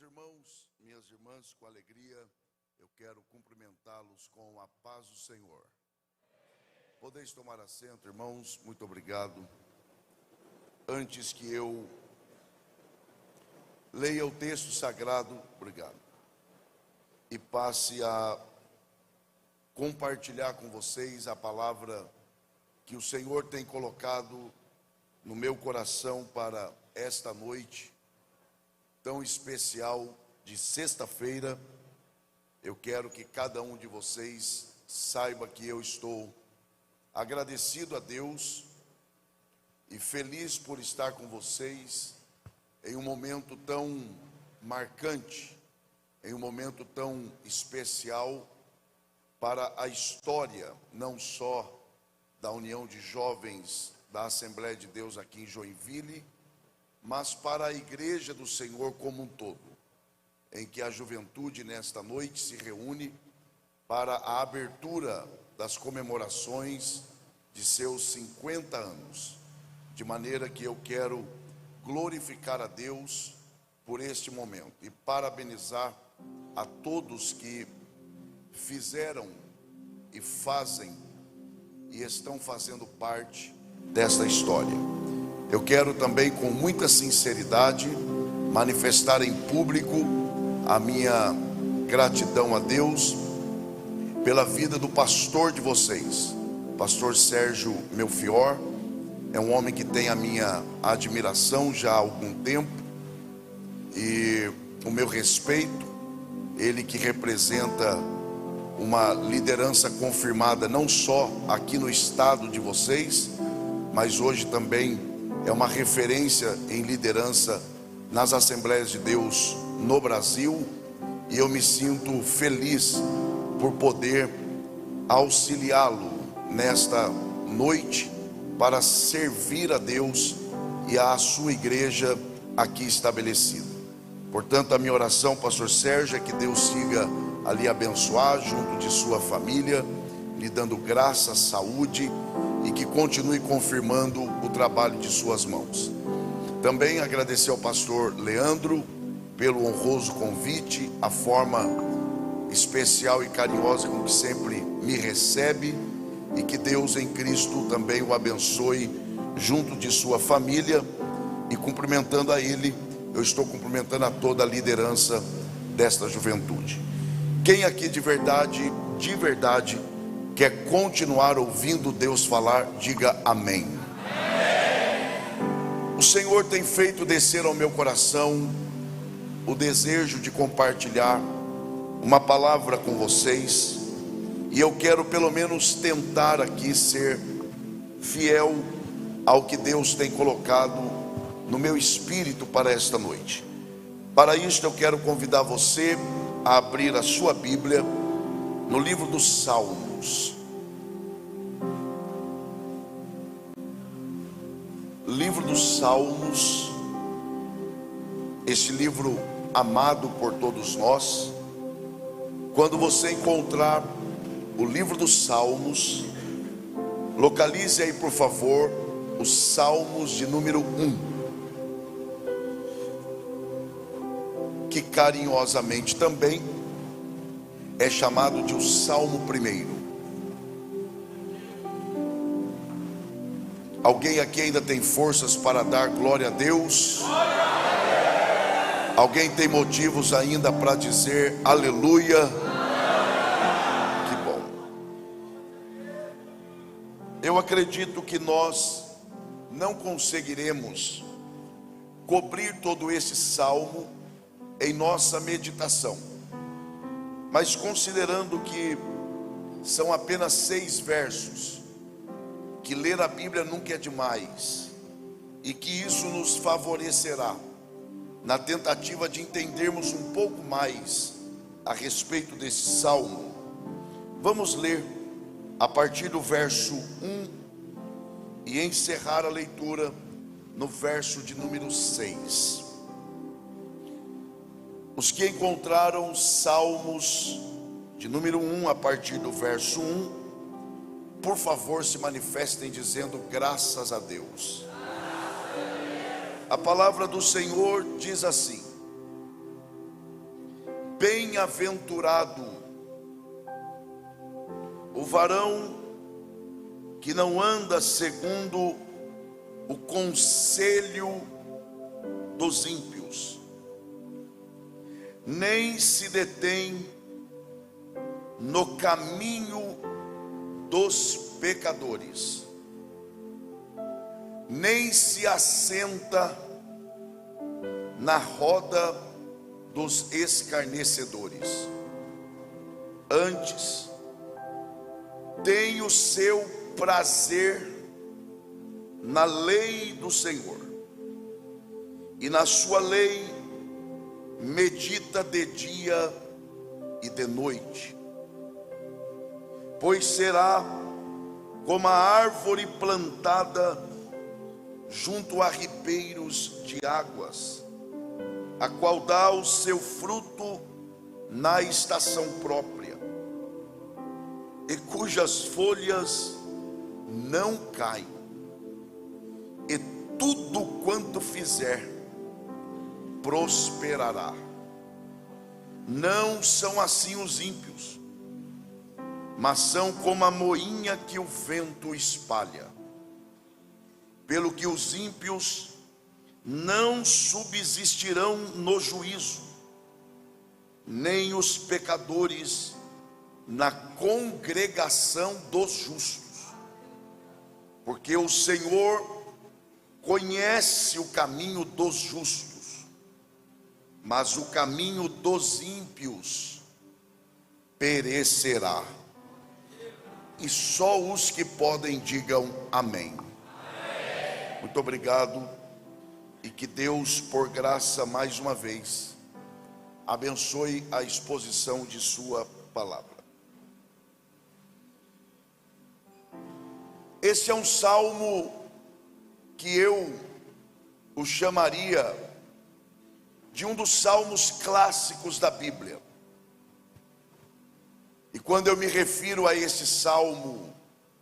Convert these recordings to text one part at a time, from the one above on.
Meus irmãos, minhas irmãs, com alegria, eu quero cumprimentá-los com a paz do Senhor. Podeis tomar assento, irmãos, muito obrigado. Antes que eu leia o texto sagrado, obrigado, e passe a compartilhar com vocês a palavra que o Senhor tem colocado no meu coração para esta noite tão especial de sexta-feira. Eu quero que cada um de vocês saiba que eu estou agradecido a Deus e feliz por estar com vocês em um momento tão marcante, em um momento tão especial para a história, não só da União de Jovens da Assembleia de Deus aqui em Joinville, mas para a Igreja do Senhor como um todo, em que a juventude nesta noite se reúne para a abertura das comemorações de seus 50 anos, de maneira que eu quero glorificar a Deus por este momento e parabenizar a todos que fizeram e fazem e estão fazendo parte desta história. Eu quero também, com muita sinceridade, manifestar em público a minha gratidão a Deus pela vida do pastor de vocês, pastor Sérgio Melfior. É um homem que tem a minha admiração já há algum tempo e o meu respeito. Ele que representa uma liderança confirmada não só aqui no estado de vocês, mas hoje também é uma referência em liderança nas Assembleias de Deus no Brasil, e eu me sinto feliz por poder auxiliá-lo nesta noite para servir a Deus e à sua igreja aqui estabelecida. Portanto, a minha oração, pastor Sérgio, é que Deus siga ali abençoar junto de sua família, lhe dando graça, saúde, e que continue confirmando o trabalho de suas mãos. Também agradecer ao pastor Leandro pelo honroso convite, a forma especial e carinhosa com que sempre me recebe, e que Deus em Cristo também o abençoe junto de sua família. E cumprimentando a ele, eu estou cumprimentando a toda a liderança desta juventude. Quem aqui de verdade, quer continuar ouvindo Deus falar, diga amém. O Senhor tem feito descer ao meu coração o desejo de compartilhar uma palavra com vocês, e eu quero pelo menos tentar aqui ser fiel ao que Deus tem colocado no meu espírito para esta noite. Para isto eu quero convidar você a abrir a sua Bíblia no livro dos Salmos. Livro dos Salmos, este livro amado por todos nós. Quando você encontrar o livro dos Salmos, localize aí por favor os Salmos de número 1, que carinhosamente também é chamado de o Salmo 1. Alguém aqui ainda tem forças para dar glória a Deus? Alguém tem motivos ainda para dizer aleluia? Que bom. Eu acredito que nós não conseguiremos cobrir todo esse salmo em nossa meditação, mas considerando que são apenas 6 versos, que ler a Bíblia nunca é demais, e que isso nos favorecerá na tentativa de entendermos um pouco mais a respeito desse salmo, vamos ler a partir do verso 1 e encerrar a leitura no verso de número 6. Os que encontraram Salmos de número 1 a partir do verso 1, por favor se manifestem dizendo graças a A palavra do Senhor diz assim: Bem-aventurado o varão que não anda segundo o conselho dos ímpios, nem se detém no caminho dos pecadores, nem se assenta na roda dos escarnecedores. Antes, tem o seu prazer na lei do Senhor, e na sua lei medita de dia e de noite. Pois será como a árvore plantada junto a ribeiros de águas, a qual dá o seu fruto na estação própria, e cujas folhas não caem, e tudo quanto fizer prosperará. Não são assim os ímpios, mas são como a moinha que o vento espalha. Pelo que os ímpios não subsistirão no juízo, nem os pecadores na congregação dos justos. Porque o Senhor conhece o caminho dos justos, mas o caminho dos ímpios perecerá. E só os que podem digam amém. Muito obrigado, e que Deus, por graça, mais uma vez, abençoe a exposição de sua palavra. Esse é um salmo que eu o chamaria de um dos salmos clássicos da Bíblia. E quando eu me refiro a esse salmo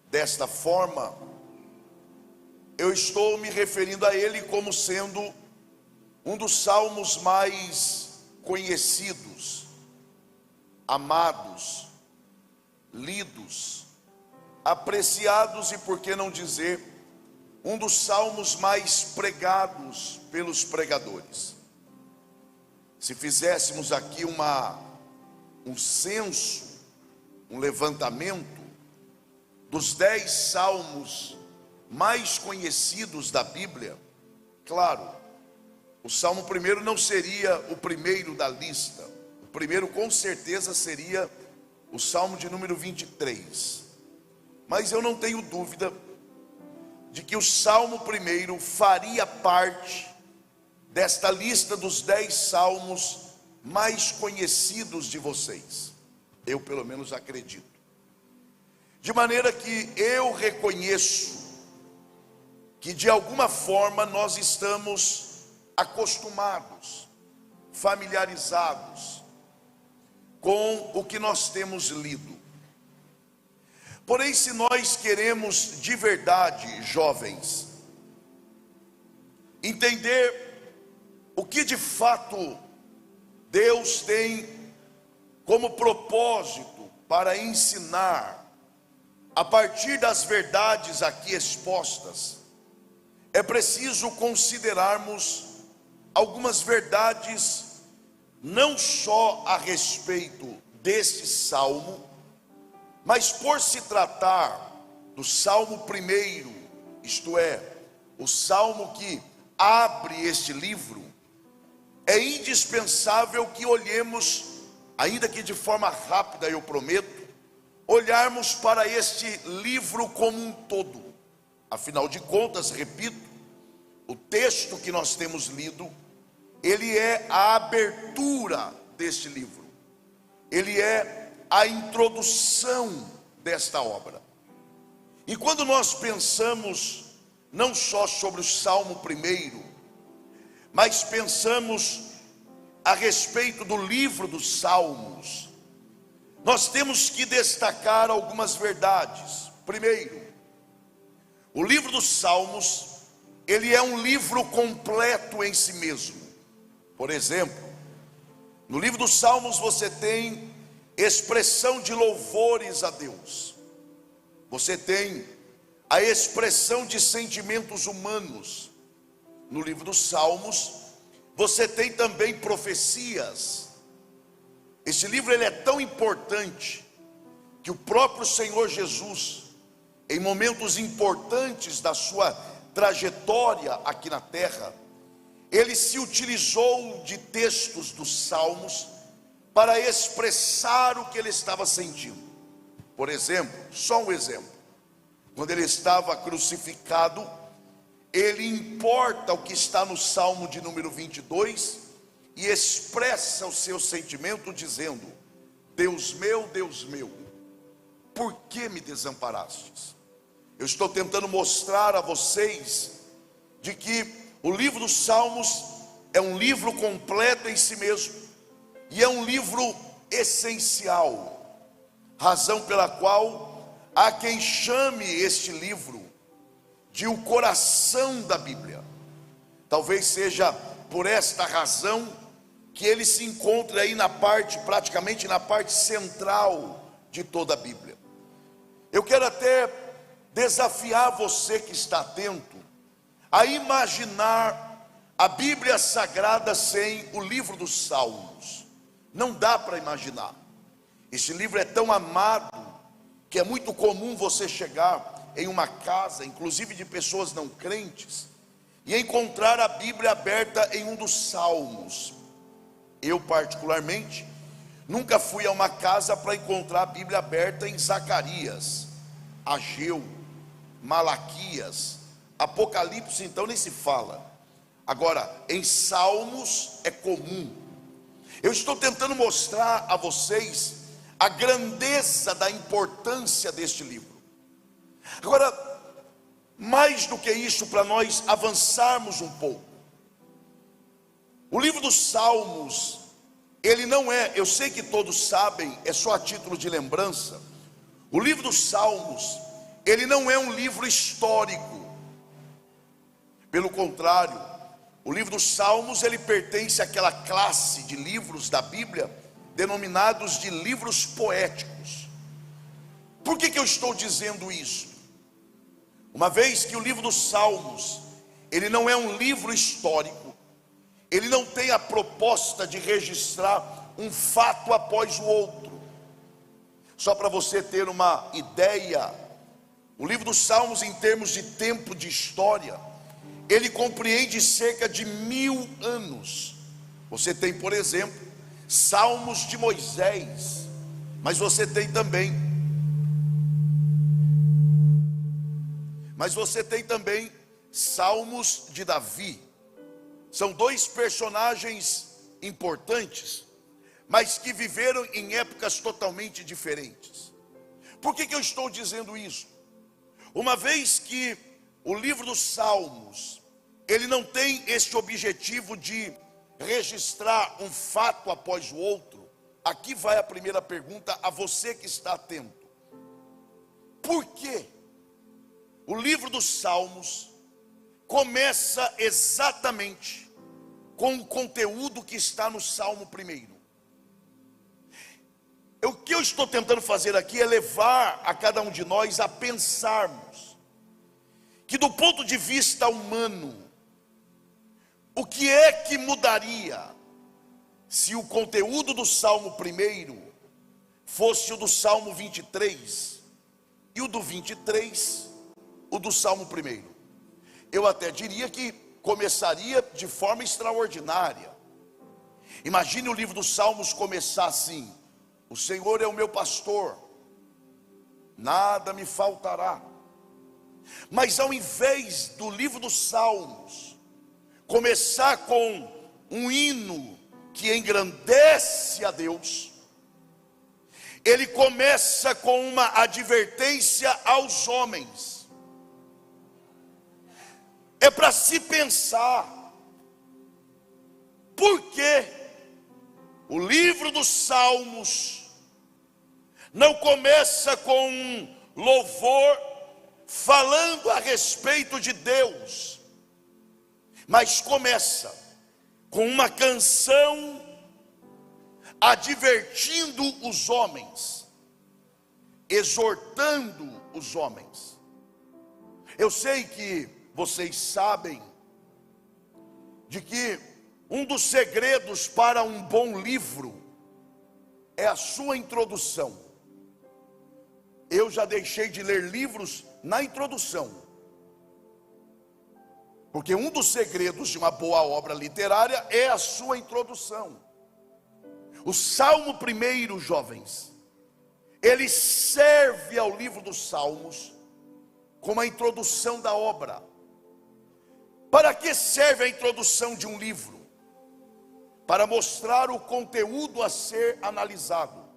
desta forma, eu estou me referindo a ele como sendo um dos salmos mais conhecidos, amados, lidos, apreciados e, por que não dizer, um dos salmos mais pregados pelos pregadores. Se fizéssemos aqui um censo, um levantamento dos 10 salmos mais conhecidos da Bíblia, claro, o Salmo 1 não seria o primeiro da lista. O primeiro com certeza seria o Salmo de número 23. Mas eu não tenho dúvida de que o Salmo 1 faria parte desta lista dos 10 salmos mais conhecidos de vocês. Eu pelo menos acredito. De maneira que eu reconheço que de alguma forma nós estamos acostumados, familiarizados com o que nós temos lido. Porém, se nós queremos de verdade, jovens, entender o que de fato Deus tem como propósito para ensinar a partir das verdades aqui expostas, é preciso considerarmos algumas verdades, não só a respeito deste salmo, mas por se tratar do Salmo 1, isto é, o salmo que abre este livro, é indispensável que olhemos, ainda que de forma rápida, eu prometo, olharmos para este livro como um todo. Afinal de contas, repito, o texto que nós temos lido, ele é a abertura deste livro, ele é a introdução desta obra. E quando nós pensamos não só sobre o Salmo 1, mas pensamos a respeito do livro dos Salmos, nós temos que destacar algumas verdades. Primeiro, o livro dos Salmos, ele é um livro completo em si mesmo. Por exemplo, No livro dos Salmos você tem expressão de louvores a Deus. Você tem a expressão de sentimentos humanos. No livro dos Salmos você tem também profecias. Esse livro ele é tão importante que o próprio Senhor Jesus, em momentos importantes da sua trajetória aqui na terra, ele se utilizou de textos dos Salmos para expressar o que ele estava sentindo. Por exemplo, só um exemplo: quando ele estava crucificado, ele importa o que está no Salmo de número 22 e expressa o seu sentimento dizendo: Deus meu, por que me desamparastes? Eu estou tentando mostrar a vocês de que o livro dos Salmos é um livro completo em si mesmo, e é um livro essencial, razão pela qual há quem chame este livro de o coração da Bíblia. Talvez seja por esta razão que ele se encontra aí na parte, praticamente na parte central de toda a Bíblia. Eu quero até desafiar você que está atento a imaginar a Bíblia Sagrada sem o livro dos Salmos. Não dá para imaginar. Esse livro é tão amado que é muito comum você chegar em uma casa, inclusive de pessoas não crentes, e encontrar a Bíblia aberta em um dos Salmos. Eu particularmente nunca fui a uma casa para encontrar a Bíblia aberta em Zacarias, Ageu, Malaquias, Apocalipse então nem se fala. Agora, em Salmos é comum. Eu estou tentando mostrar a vocês a grandeza da importância deste livro. Agora, mais do que isso, para nós avançarmos um pouco, o livro dos Salmos, ele não é, eu sei que todos sabem, é só a título de lembrança, o livro dos Salmos, ele não é um livro histórico. Pelo contrário, o livro dos Salmos, ele pertence àquela classe de livros da Bíblia denominados de livros poéticos. Por que eu estou dizendo isso? Uma vez que o livro dos Salmos, ele não é um livro histórico, ele não tem a proposta de registrar um fato após o outro. Só para você ter uma ideia, o livro dos Salmos, em termos de tempo de história, ele compreende cerca de 1000 anos. Você tem, por exemplo, Salmos de Moisés, mas você tem também Salmos de Davi. São dois personagens importantes, mas que viveram em épocas totalmente diferentes. Por que eu estou dizendo isso? Uma vez que o livro dos Salmos, ele não tem este objetivo de registrar um fato após o outro, aqui vai a primeira pergunta a você que está atento: por que o livro dos Salmos começa exatamente com o conteúdo que está no Salmo 1? O que eu estou tentando fazer aqui é levar a cada um de nós a pensarmos que, do ponto de vista humano, o que é que mudaria se o conteúdo do Salmo 1 fosse o do Salmo 23 e o do 23 o do Salmo 1? Eu até diria que começaria de forma extraordinária. Imagine o livro dos Salmos começar assim: o Senhor é o meu pastor, nada me faltará. Mas ao invés do livro dos Salmos começar com um hino que engrandece a Deus, ele começa com uma advertência aos homens. É para se pensar, por que o livro dos Salmos não começa com um louvor falando a respeito de Deus, mas começa com uma canção advertindo os homens, exortando os homens. Eu sei que vocês sabem de que um dos segredos para um bom livro é a sua introdução. Eu já deixei de ler livros na introdução, porque um dos segredos de uma boa obra literária é a sua introdução. O Salmo 1, jovens, ele serve ao livro dos Salmos como a introdução da obra. Para que serve a introdução de um livro? Para mostrar o conteúdo a ser analisado,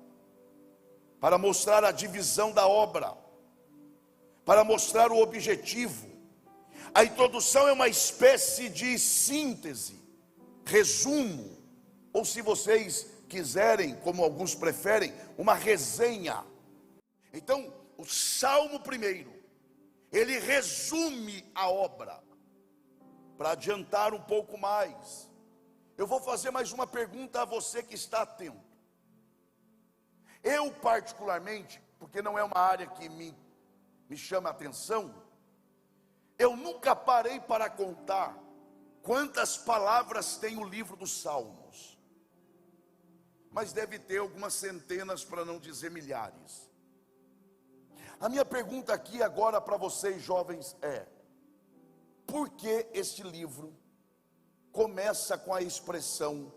para mostrar a divisão da obra, para mostrar o objetivo. A introdução é uma espécie de síntese, resumo, ou se vocês quiserem, como alguns preferem, uma resenha. Então, o Salmo 1, ele resume a obra. Para adiantar um pouco mais, eu vou fazer mais uma pergunta a você que está atento. Eu particularmente, porque não é uma área que me chama a atenção, eu nunca parei para contar quantas palavras tem o livro dos Salmos, mas deve ter algumas centenas, para não dizer milhares. A minha pergunta aqui agora para vocês jovens é: por que este livro começa com a expressão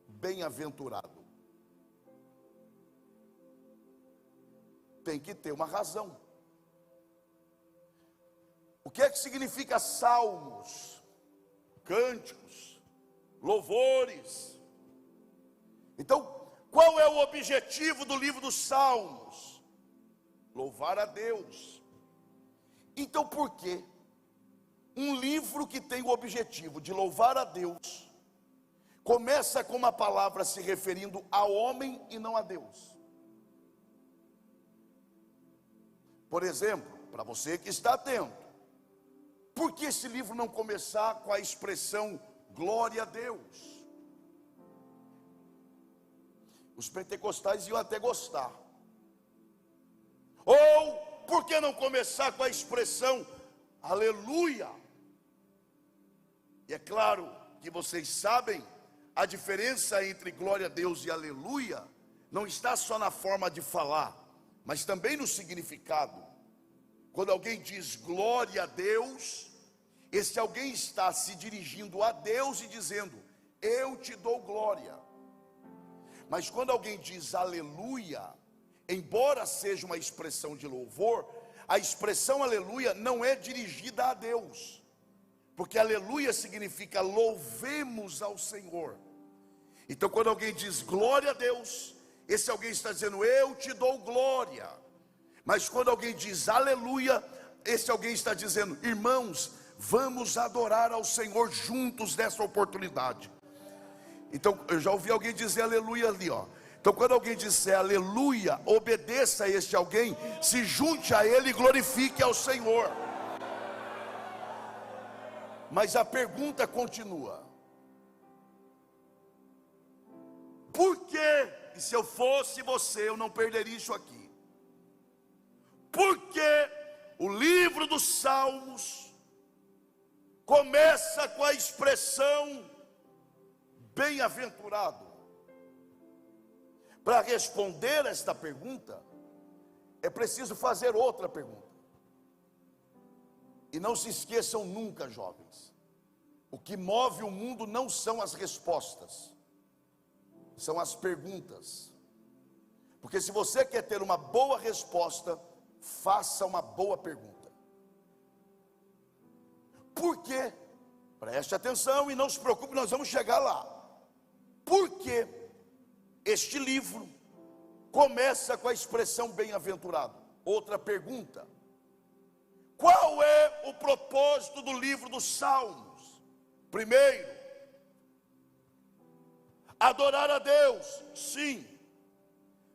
bem-aventurado? Tem que ter uma razão. O que é que significa salmos, cânticos, louvores? Então, qual é o objetivo do livro dos Salmos? Louvar a Deus. Então, por que um livro que tem o objetivo de louvar a Deus começa com uma palavra se referindo ao homem e não a Deus? Por exemplo, para você que está atento, por que esse livro não começar com a expressão glória a Deus? Os pentecostais iam até gostar. Ou por que não começar com a expressão aleluia? E é claro que vocês sabem, a diferença entre glória a Deus e aleluia não está só na forma de falar, mas também no significado. Quando alguém diz glória a Deus, esse alguém está se dirigindo a Deus e dizendo, eu te dou glória. Mas quando alguém diz aleluia, embora seja uma expressão de louvor, a expressão aleluia não é dirigida a Deus, porque aleluia significa louvemos ao Senhor. Então quando alguém diz glória a Deus, esse alguém está dizendo eu te dou glória. Mas quando alguém diz aleluia, esse alguém está dizendo, irmãos, vamos adorar ao Senhor juntos nessa oportunidade. Então eu já ouvi alguém dizer aleluia ali, ó. Então quando alguém disser aleluia, obedeça a este alguém, se junte a ele e glorifique ao Senhor. Mas a pergunta continua: por que, e se eu fosse você, eu não perderia isso aqui? Por que o livro dos Salmos começa com a expressão bem-aventurado? Para responder esta pergunta, é preciso fazer outra pergunta. E não se esqueçam nunca, jovens, o que move o mundo não são as respostas, são as perguntas. Porque se você quer ter uma boa resposta, faça uma boa pergunta. Por quê? Preste atenção e não se preocupe, nós vamos chegar lá. Por que este livro começa com a expressão bem-aventurado? Outra pergunta: qual é o propósito do livro dos Salmos? Primeiro, adorar a Deus, sim.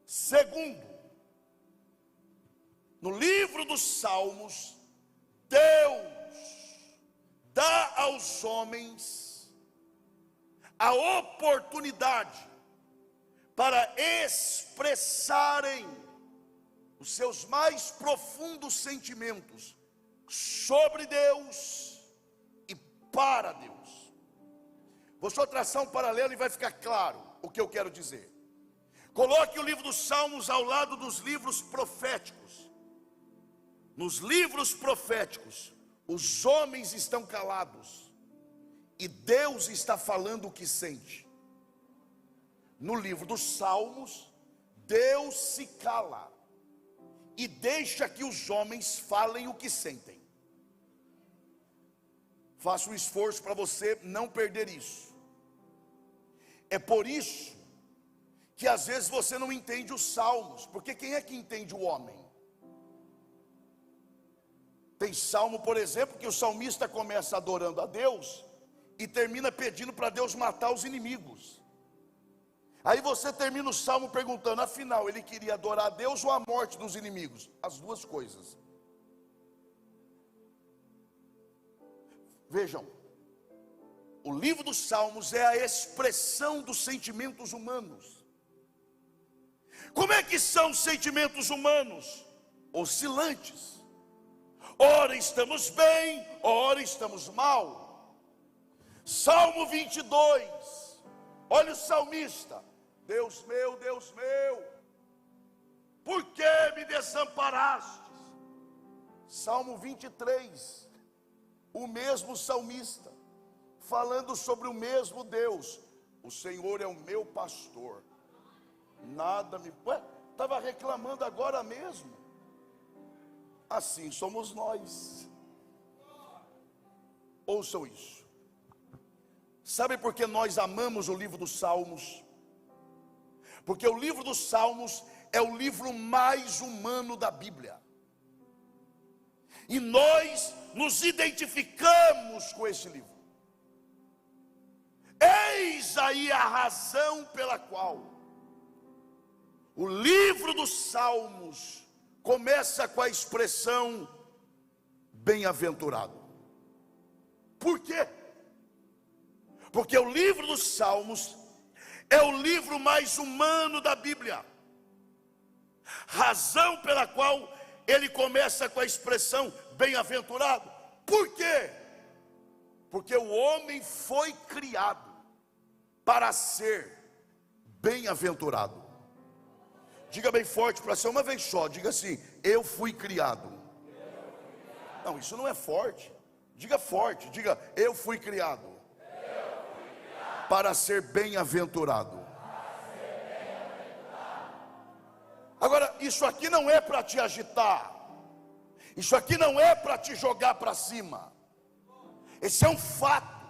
Segundo, no livro dos Salmos, Deus dá aos homens a oportunidade para expressarem os seus mais profundos sentimentos sobre Deus e para Deus. Vou só traçar um paralelo e vai ficar claro o que eu quero dizer. Coloque o livro dos Salmos ao lado dos livros proféticos. Nos livros proféticos, os homens estão calados e Deus está falando o que sente. No livro dos Salmos, Deus se cala e deixa que os homens falem o que sentem. Faça um esforço para você não perder isso. É por isso que às vezes você não entende os salmos, porque quem é que entende o homem? Tem salmo, por exemplo, que o salmista começa adorando a Deus e termina pedindo para Deus matar os inimigos. Aí você termina o salmo perguntando, afinal, ele queria adorar a Deus ou a morte dos inimigos? As duas coisas. Vejam, o livro dos Salmos é a expressão dos sentimentos humanos. Como é que são os sentimentos humanos? Oscilantes. Ora estamos bem, ora estamos mal. Salmo 22, olha o salmista: Deus meu, por que me desamparastes? Salmo 23, o mesmo salmista, falando sobre o mesmo Deus: o Senhor é o meu pastor, nada me... Estava reclamando agora mesmo. Assim somos nós. Ouçam isso. Sabe por que nós amamos o livro dos Salmos? Porque o livro dos Salmos é o livro mais humano da Bíblia. E nós nos identificamos com esse livro. Eis aí a razão pela qual o livro dos Salmos começa com a expressão bem-aventurado. Por quê? Porque o livro dos Salmos é o livro mais humano da Bíblia. Razão pela qual ele começa com a expressão bem-aventurado. Por quê? Porque o homem foi criado para ser bem-aventurado. Diga bem forte para ser uma vez só. Diga assim: eu fui criado. Não, isso não é forte. Diga forte, diga: eu fui criado para ser bem-aventurado. Agora, isso aqui não é para te agitar. Isso aqui não é para te jogar para cima. Esse é um fato.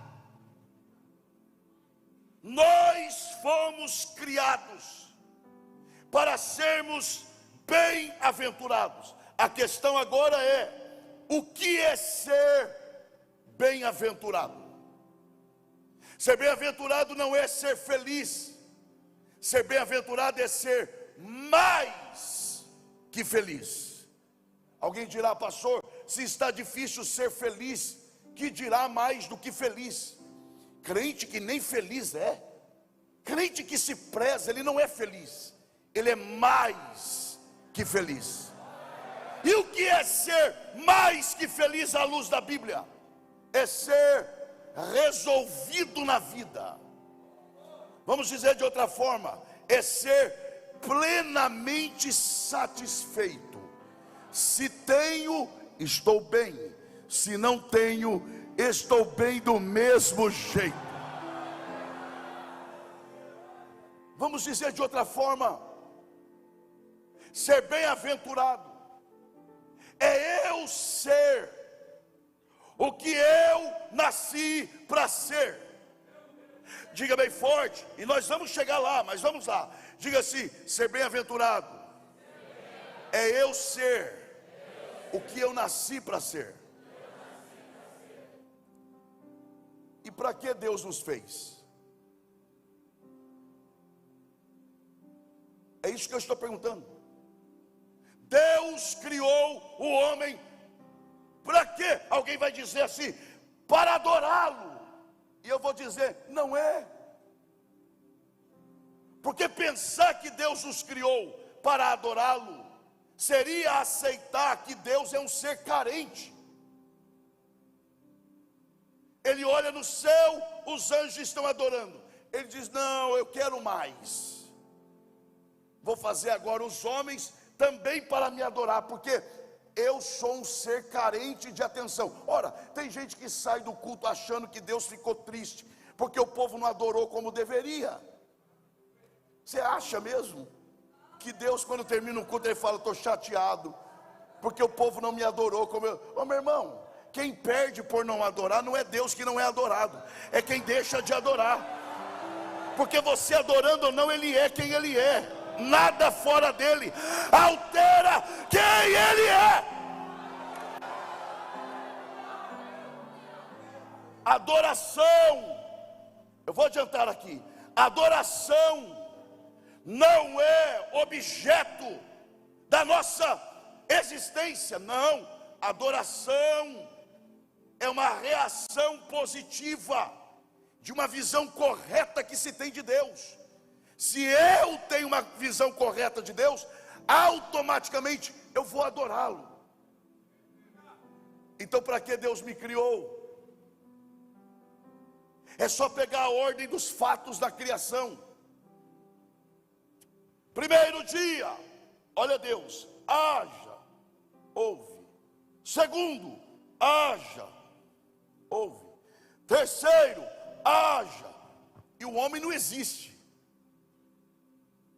Nós fomos criados para sermos bem-aventurados. A questão agora é: o que é ser bem-aventurado? Ser bem-aventurado não é ser feliz. Ser bem-aventurado é ser mais que feliz. Alguém dirá: pastor, se está difícil ser feliz, que dirá mais do que feliz? Crente que nem feliz é, crente que se preza, ele não é feliz, ele é mais que feliz. E o que é ser mais que feliz à luz da Bíblia? É ser resolvido na vida. Vamos dizer de outra forma: é ser plenamente satisfeito. Se tenho, estou bem. Se não tenho, estou bem do mesmo jeito. Vamos dizer de outra forma: ser bem-aventurado é eu ser o que eu nasci para ser. Diga bem forte, e nós vamos chegar lá, mas vamos lá. Diga assim: ser bem-aventurado é eu ser o que eu nasci para ser. E para que Deus nos fez? É isso que eu estou perguntando. Deus criou o homem para quê? Alguém vai dizer assim: para adorá-lo. E eu vou dizer: não é. Porque pensar que Deus nos criou para adorá-lo seria aceitar que Deus é um ser carente. Ele olha no céu, os anjos estão adorando. Ele diz: não, eu quero mais. Vou fazer agora os homens também para me adorar, porque eu sou um ser carente de atenção. Ora, tem gente que sai do culto achando que Deus ficou triste porque o povo não adorou como deveria. Você acha mesmo que Deus, quando termina o culto, ele fala: estou chateado porque o povo não me adorou como eu... Ô meu irmão, quem perde por não adorar não é Deus que não é adorado, é quem deixa de adorar. Porque você adorando ou não, Ele é quem Ele é. Nada fora dele altera quem Ele é. Adoração, eu vou adiantar aqui, adoração não é objeto da nossa existência, não. Adoração é uma reação positiva de uma visão correta que se tem de Deus. Se eu tenho uma visão correta de Deus, automaticamente eu vou adorá-lo. Então, para que Deus me criou? É só pegar a ordem dos fatos da criação. Primeiro dia, olha Deus, haja, ouve. Segundo, haja, ouve. Terceiro, haja. E o homem não existe.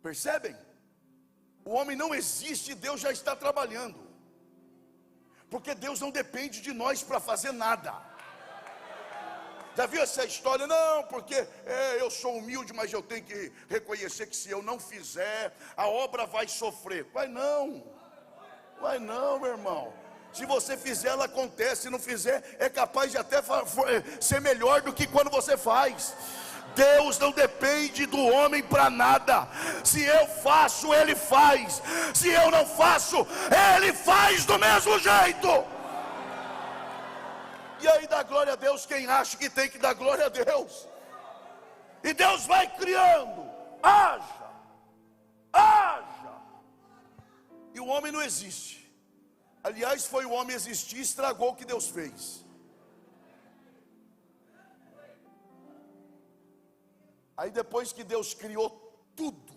Percebem? O homem não existe e Deus já está trabalhando. Porque Deus não depende de nós para fazer nada. Já viu essa história? Não, porque eu sou humilde, mas eu tenho que reconhecer que se eu não fizer, a obra vai sofrer. Vai não, meu irmão. Se você fizer, ela acontece. Se não fizer, é capaz de até ser melhor do que quando você faz. Deus não depende do homem para nada. Se eu faço, Ele faz. Se eu não faço, Ele faz do mesmo jeito. E aí dá glória a Deus quem acha que tem que dar glória a Deus. E Deus vai criando. Haja, haja. E o homem não existe. Aliás, foi o homem existir e estragou o que Deus fez. Aí depois que Deus criou tudo,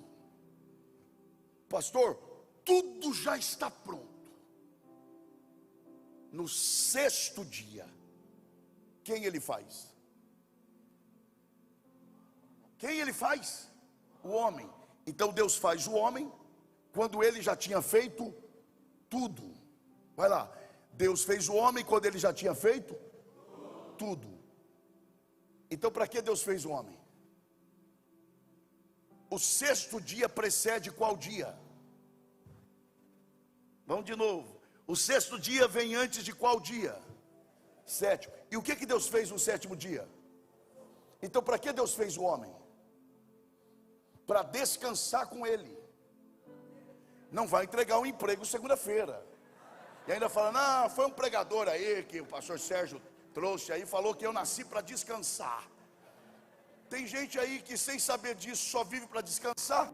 pastor, tudo já está pronto. No sexto dia, quem Ele faz? Quem Ele faz? O homem. Então Deus faz o homem quando Ele já tinha feito tudo. Vai lá, Deus fez o homem quando Ele já tinha feito tudo. Então para que Deus fez o homem? O sexto dia precede qual dia? Vamos de novo. O sexto dia vem antes de qual dia? Sétimo. E o que Deus fez no sétimo dia? Então para que Deus fez o homem? Para descansar com Ele. Não vai entregar um emprego segunda-feira. E ainda fala: não, foi um pregador aí que o pastor Sérgio trouxe aí, falou que eu nasci para descansar. Tem gente aí que sem saber disso só vive para descansar.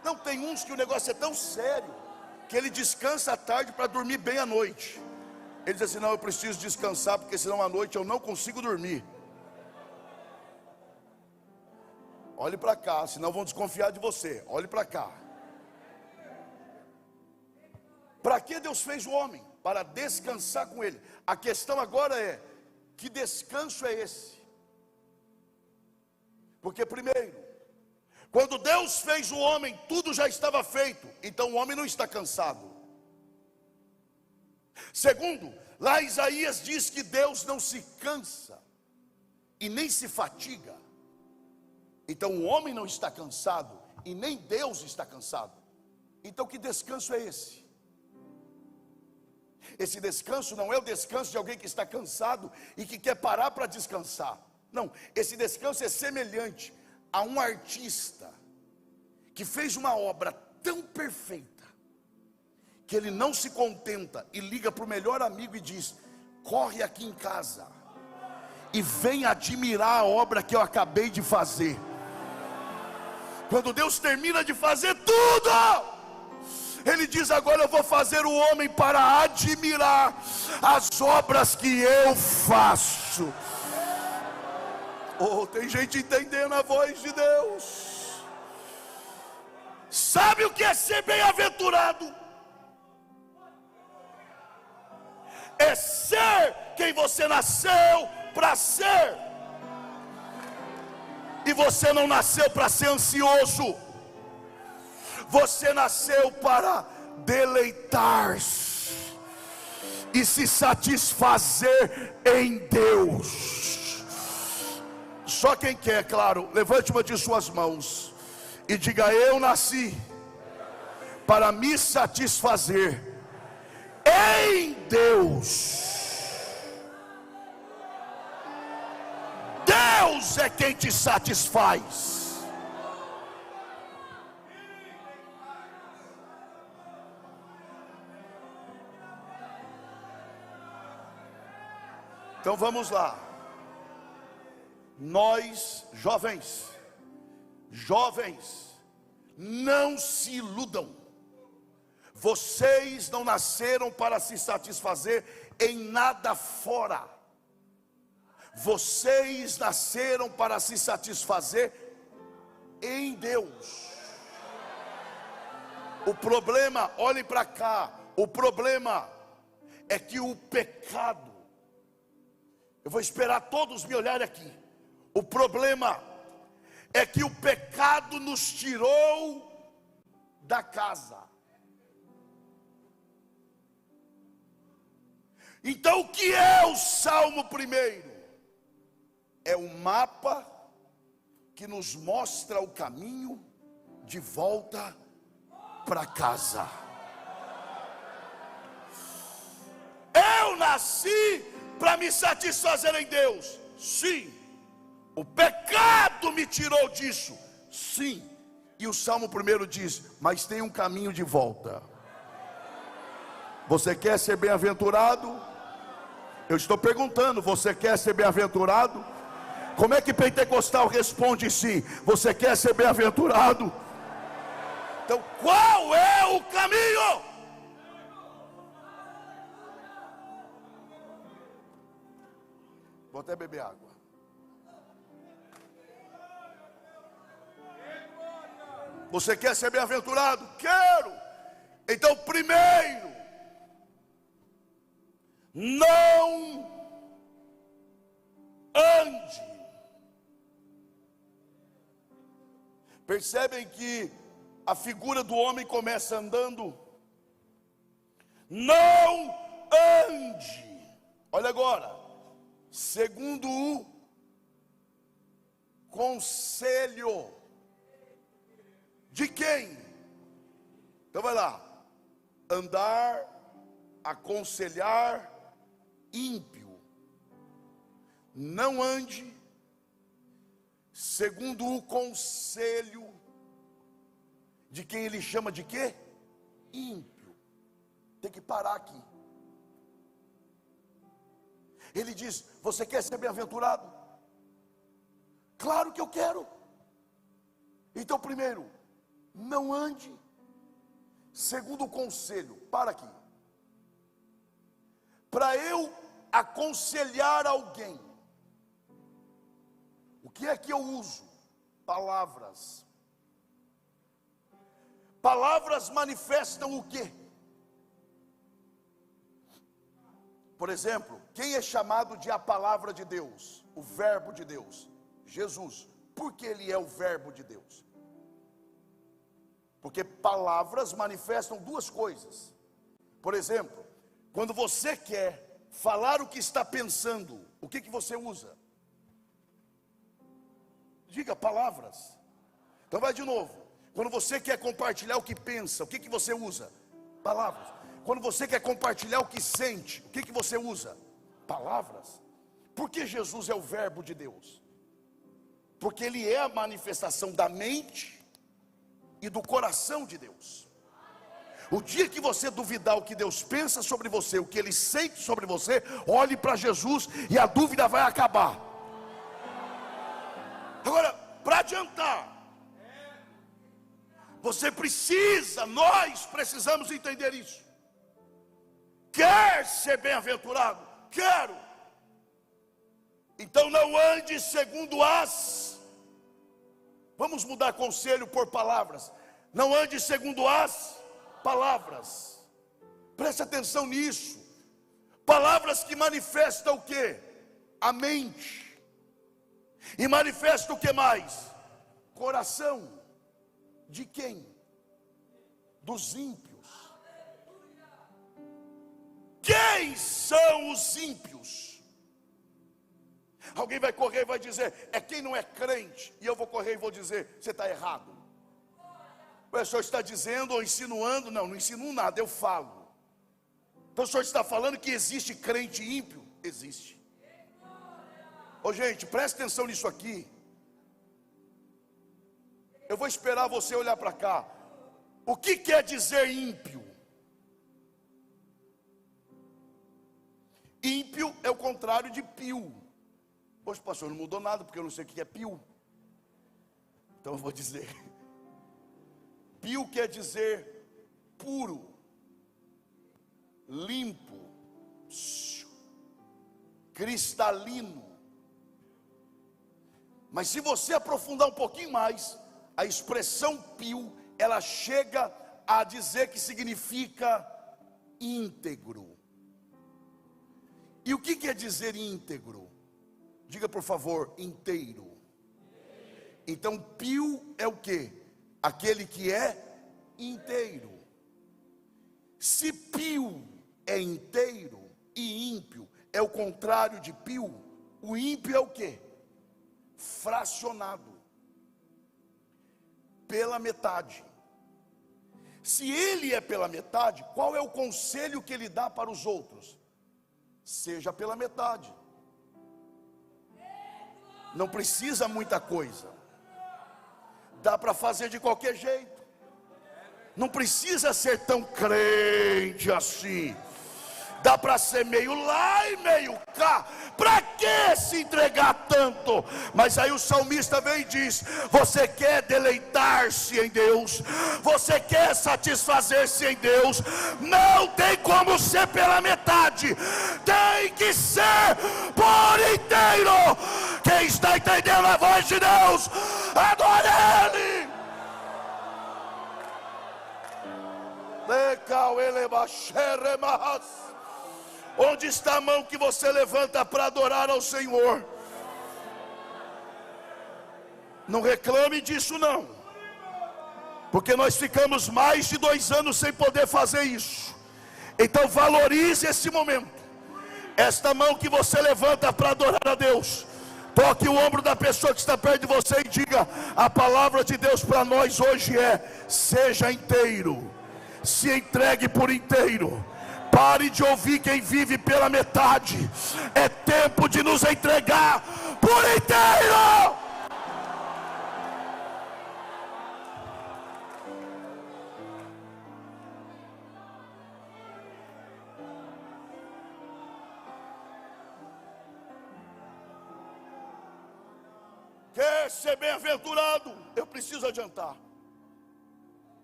Não, tem uns que o negócio é tão sério que ele descansa à tarde para dormir bem à noite. Ele diz assim: não, eu preciso descansar porque senão à noite eu não consigo dormir. Olhe para cá, senão vão desconfiar de você. Olhe para cá. Para que Deus fez o homem? Para descansar com Ele. A questão agora é: que descanso é esse? Porque primeiro, quando Deus fez o homem, tudo já estava feito. Então o homem não está cansado. Segundo, lá Isaías diz que Deus não se cansa e nem se fatiga. Então o homem não está cansado e nem Deus está cansado. Então que descanso é esse? Esse descanso não é o descanso de alguém que está cansado e que quer parar para descansar. Não, esse descanso é semelhante a um artista que fez uma obra tão perfeita que ele não se contenta e liga para o melhor amigo e diz: corre aqui em casa e vem admirar a obra que eu acabei de fazer. Quando Deus termina de fazer tudo, Ele diz: agora eu vou fazer o homem para admirar as obras que eu faço. Oh, tem gente entendendo a voz de Deus. Sabe o que é ser bem-aventurado? É ser quem você nasceu para ser. E você não nasceu para ser ansioso. Você nasceu para deleitar-se e se satisfazer em Deus. Só quem quer, claro, levante uma de suas mãos e diga: eu nasci para me satisfazer em Deus. Deus é quem te satisfaz. Então vamos lá. Nós, jovens, não se iludam. Vocês não nasceram para se satisfazer em nada fora. Vocês nasceram para se satisfazer em Deus. O problema, olhem para cá, o problema é que o pecado, eu vou esperar todos me olharem aqui. O problema é que o pecado nos tirou da casa. Então o que é o Salmo 1? É um mapa que nos mostra o caminho de volta para casa. Eu nasci para me satisfazer em Deus. Sim. O pecado me tirou disso. Sim. E o Salmo 1 diz: mas tem um caminho de volta. Você quer ser bem-aventurado? Eu estou perguntando, você quer ser bem-aventurado? Como é que pentecostal responde sim? Você quer ser bem-aventurado? Então qual é o caminho? Vou até beber água. Você quer ser bem-aventurado? Quero. Então primeiro, não ande. Percebem que a figura do homem começa andando? Não ande. Olha agora. Segundo o conselho de quem? Então vai lá. Andar, aconselhar ímpio. Não ande segundo o conselho de quem ele chama de quê? Ímpio. Tem que parar aqui. Ele diz: você quer ser bem-aventurado? Claro que eu quero. Então primeiro, não ande segundo o conselho. Para aqui. Para eu aconselhar alguém, o que é que eu uso? Palavras. Palavras manifestam o quê? Por exemplo, quem é chamado de a palavra de Deus? O verbo de Deus? Jesus. Por que ele é o verbo de Deus? Porque palavras manifestam duas coisas. Por exemplo, quando você quer falar o que está pensando, o que você usa? Diga: palavras. Então vai de novo. Quando você quer compartilhar o que pensa, o que você usa? Palavras. Quando você quer compartilhar o que sente, o que você usa? Palavras. Por que Jesus é o verbo de Deus? Porque ele é a manifestação da mente e do coração de Deus. O dia que você duvidar o que Deus pensa sobre você, o que ele sente sobre você, olhe para Jesus e a dúvida vai acabar. Agora, para adiantar, Você precisa, nós precisamos entender isso. Quer ser bem-aventurado? Quero. Então não ande segundo as. Vamos mudar conselho por palavras. Não ande segundo as palavras. Preste atenção nisso. Palavras que manifestam o quê? A mente. E manifestam o que mais? Coração. De quem? Dos ímpios. Quem são os ímpios? Alguém vai correr e vai dizer, é quem não é crente. E eu vou correr e vou dizer, você está errado. O senhor está dizendo ou insinuando? Não, não insinuo nada, eu falo. Então o senhor está falando que existe crente ímpio? Existe. Ô gente, presta atenção nisso aqui. Eu vou esperar você olhar para cá. O que quer dizer ímpio? Ímpio é o contrário de pio. Poxa, pastor, não mudou nada, porque eu não sei o que é pio. Então eu vou dizer. Pio quer dizer puro, limpo, cristalino. Mas se você aprofundar um pouquinho mais, a expressão pio, ela chega a dizer que significa íntegro. E o que quer dizer íntegro? Diga por favor, inteiro. Então pio é o que? Aquele que é inteiro. Se pio é inteiro e ímpio é o contrário de pio, o ímpio é o que? Fracionado. Pela metade. Se ele é pela metade, qual é o conselho que ele dá para os outros? Seja pela metade. Não precisa muita coisa. Dá para fazer de qualquer jeito. Não precisa ser tão crente assim. Dá para ser meio lá e meio cá. Para que se entregar tanto? Mas aí o salmista vem e diz: você quer deleitar-se em Deus, você quer satisfazer-se em Deus, não tem como ser pela metade, tem que ser por inteiro. Quem está entendendo a voz de Deus, adore Ele. Onde está a mão que você levanta para adorar ao Senhor? Não reclame disso não, porque nós ficamos mais de 2 anos sem poder fazer isso. Então valorize esse momento. Esta mão que você levanta para adorar a Deus, toque o ombro da pessoa que está perto de você e diga: a palavra de Deus para nós hoje é: seja inteiro, se entregue por inteiro. Pare de ouvir quem vive pela metade. É tempo de nos entregar por inteiro. Quer ser bem-aventurado? Eu preciso adiantar.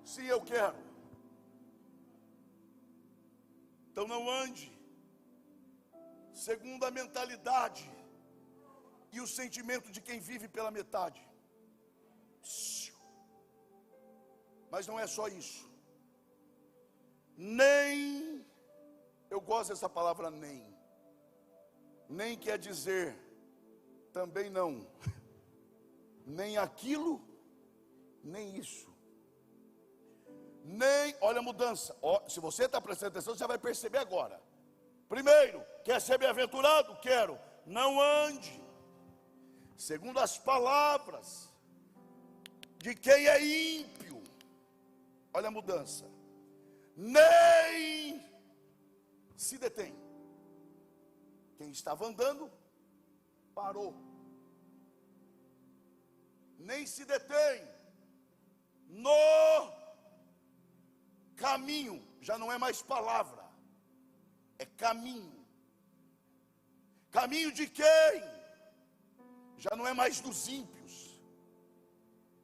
Sim, eu quero. Então não ande segundo a mentalidade e o sentimento de quem vive pela metade. Mas não é só isso. Nem, eu gosto dessa palavra nem. Nem quer dizer também não. Nem aquilo, nem isso. Nem, olha a mudança. Se você está prestando atenção, você vai perceber agora. Primeiro, quer ser bem-aventurado? Quero. Não ande segundo as palavras de quem é ímpio. Olha a mudança. Nem se detém. Quem estava andando, parou. Nem se detém no caminho. Já não é mais palavra, é caminho. Caminho de quem? Já não é mais dos ímpios,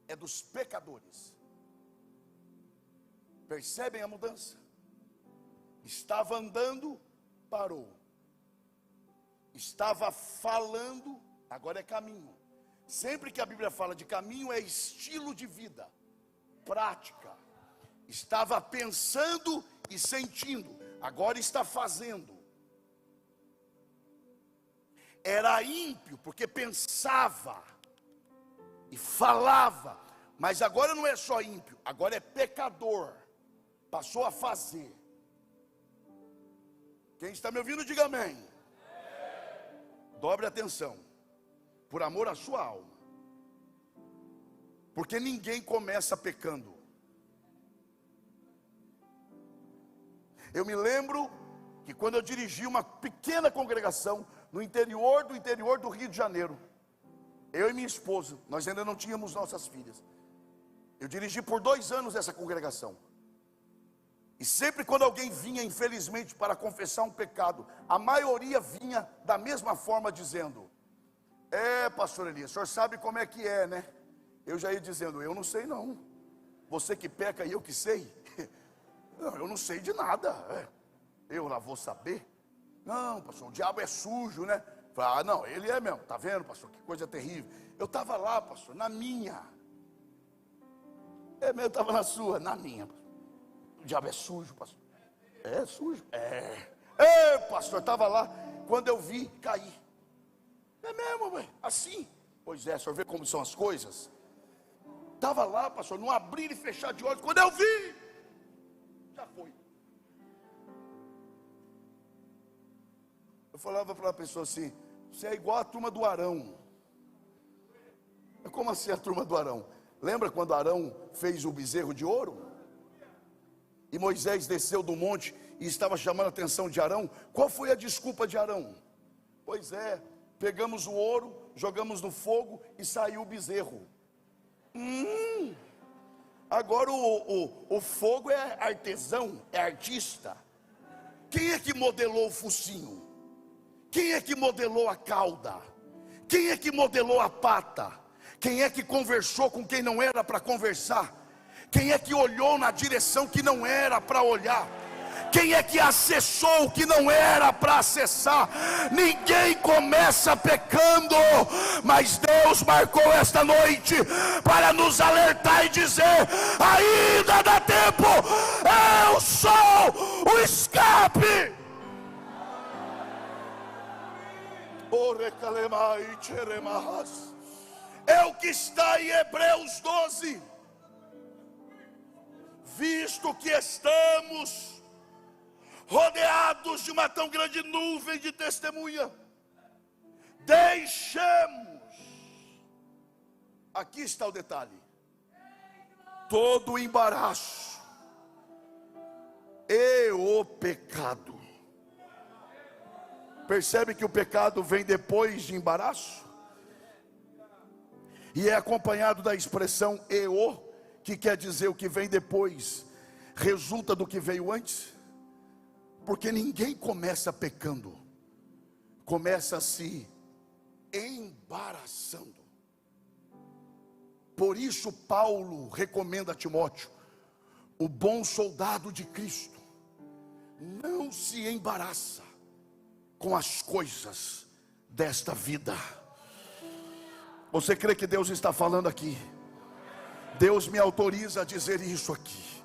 é dos pecadores. Percebem a mudança? Estava andando, parou. Estava falando, agora é caminho. Sempre que a Bíblia fala de caminho, é estilo de vida, prática. Estava pensando e sentindo, agora está fazendo. Era ímpio, porque pensava e falava, mas agora não é só ímpio, agora é pecador, passou a fazer. Quem está me ouvindo, diga amém. Dobre atenção, por amor à sua alma, porque ninguém começa pecando. Eu me lembro que quando eu dirigi uma pequena congregação no interior do Rio de Janeiro, eu e minha esposa, nós ainda não tínhamos nossas filhas. Eu dirigi por 2 anos essa congregação. E sempre quando alguém vinha, infelizmente, para confessar um pecado, a maioria vinha da mesma forma dizendo: pastor Elias, o senhor sabe como é que é, né? Eu já ia dizendo: eu não sei não. Você que peca e eu que sei. Não, eu não sei de nada. Eu lá vou saber. Não, pastor, o diabo é sujo, né? Falei, não, ele é mesmo, tá vendo, pastor, que coisa terrível. Eu estava lá, pastor, na minha. Eu estava na sua, na minha. O diabo é sujo, pastor. É sujo? Pastor, estava lá. Quando eu vi, caí. É mesmo, ué, assim. Pois é, o senhor vê como são as coisas. Estava lá, pastor, não abrir e fechar de olhos. Quando eu vi, já foi. Eu falava para a pessoa assim: você é igual a turma do Arão. Como assim a turma do Arão? Lembra quando Arão fez o bezerro de ouro? E Moisés desceu do monte e estava chamando a atenção de Arão. Qual foi a desculpa de Arão? Pois é, pegamos o ouro, jogamos no fogo e saiu o bezerro. Agora o fogo é artesão, é artista. Quem é que modelou o focinho? Quem é que modelou a cauda? Quem é que modelou a pata? Quem é que conversou com quem não era para conversar? Quem é que olhou na direção que não era para olhar? Quem é que acessou o que não era para acessar? Ninguém começa pecando, mas Deus marcou esta noite para nos alertar e dizer: ainda dá tempo, eu sou o escape. É o que está em Hebreus 12. Visto que estamos rodeados de uma tão grande nuvem de testemunha, deixemos, aqui está o detalhe, todo o embaraço e o pecado. Percebe que o pecado vem depois de embaraço? E é acompanhado da expressão que quer dizer o que vem depois, resulta do que veio antes. Porque ninguém começa pecando, começa se embaraçando. Por isso Paulo recomenda a Timóteo: o bom soldado de Cristo não se embaraça com as coisas desta vida. Você crê que Deus está falando aqui? Deus me autoriza a dizer isso aqui.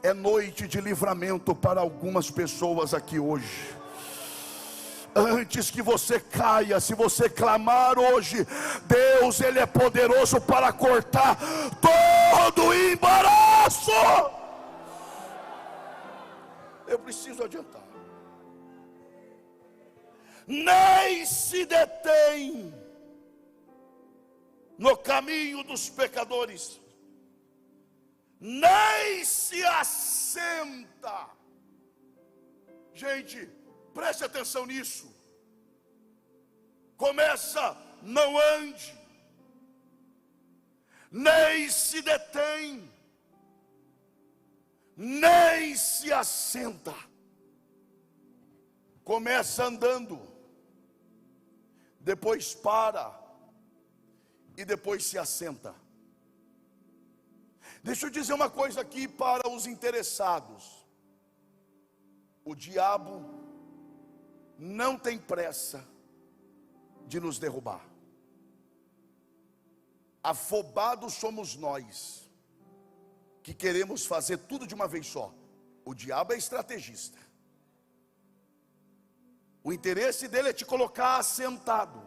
É noite de livramento para algumas pessoas aqui hoje. Antes que você caia, se você clamar hoje, Deus, Ele é poderoso para cortar todo o embaraço. Eu preciso adiantar. Nem se detém no caminho dos pecadores, nem se assenta. Gente, preste atenção nisso. Começa: não ande, nem se detém, nem se assenta. Começa andando, depois para, e depois se assenta. Deixa eu dizer uma coisa aqui para os interessados. O diabo não tem pressa de nos derrubar. Afobados somos nós, que queremos fazer tudo de uma vez só. O diabo é estrategista. O interesse dele é te colocar assentado.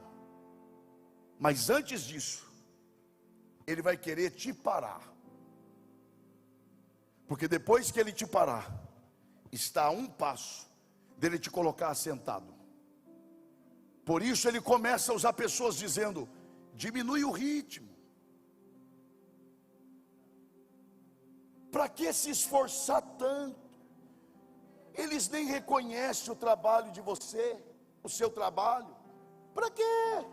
Mas antes disso, ele vai querer te parar. Porque depois que ele te parar, está a um passo dele te colocar assentado. Por isso ele começa a usar pessoas dizendo: diminui o ritmo. Para que se esforçar tanto? Eles nem reconhecem o trabalho de você, o seu trabalho. Para quê?